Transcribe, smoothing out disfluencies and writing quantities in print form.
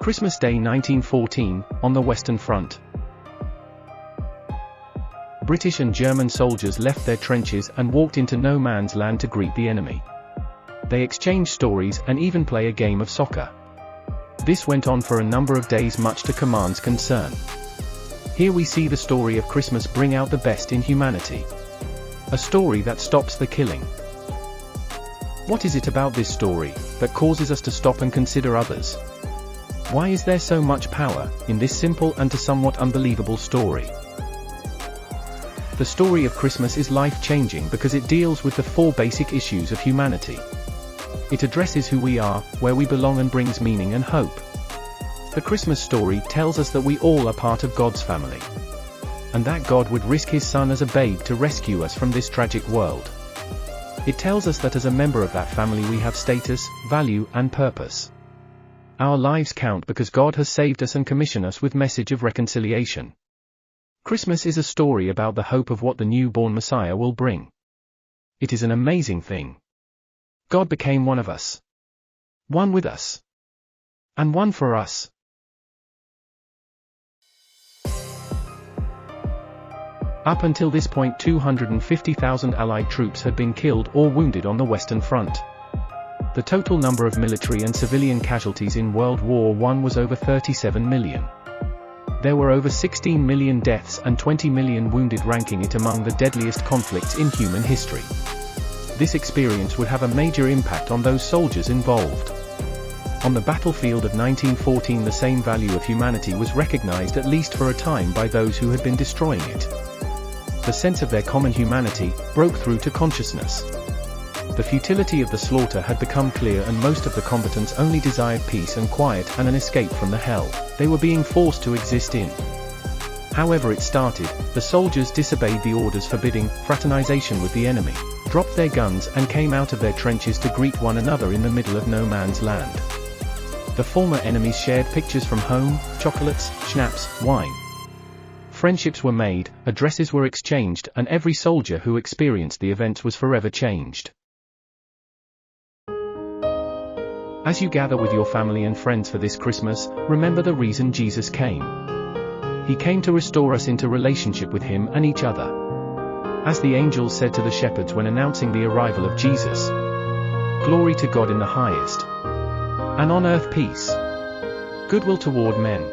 Christmas Day 1914, on the Western Front. British and German soldiers left their trenches and walked into no man's land to greet the enemy. They exchanged stories and even play a game of soccer. This went on for a number of days, much to command's concern. Here we see the story of Christmas bring out the best in humanity. A story that stops the killing. What is it about this story that causes us to stop and consider others? Why is there so much power in this simple and to somewhat unbelievable story? The story of Christmas is life-changing because it deals with the four basic issues of humanity. It addresses who we are, where we belong, and brings meaning and hope. The Christmas story tells us that we all are part of God's family, and that God would risk his son as a babe to rescue us from this tragic world. It tells us that as a member of that family we have status, value, and purpose. Our lives count because God has saved us and commissioned us with message of reconciliation. Christmas is a story about the hope of what the newborn Messiah will bring. It is an amazing thing. God became one of us. One with us. And one for us. Up until this point, 250,000 Allied troops had been killed or wounded on the Western Front. The total number of military and civilian casualties in World War I was over 37 million. There were over 16 million deaths and 20 million wounded, ranking it among the deadliest conflicts in human history. This experience would have a major impact on those soldiers involved. On the battlefield of 1914, the same value of humanity was recognized, at least for a time, by those who had been destroying it. The sense of their common humanity broke through to consciousness. The futility of the slaughter had become clear, and most of the combatants only desired peace and quiet and an escape from the hell they were being forced to exist in. However it started, the soldiers disobeyed the orders forbidding fraternization with the enemy, dropped their guns and came out of their trenches to greet one another in the middle of no man's land. The former enemies shared pictures from home, chocolates, schnapps, wine. Friendships were made, addresses were exchanged, and every soldier who experienced the events was forever changed. As you gather with your family and friends for this Christmas, remember the reason Jesus came. He came to restore us into relationship with him and each other. As the angels said to the shepherds when announcing the arrival of Jesus, "Glory to God in the highest, and on earth peace, goodwill toward men."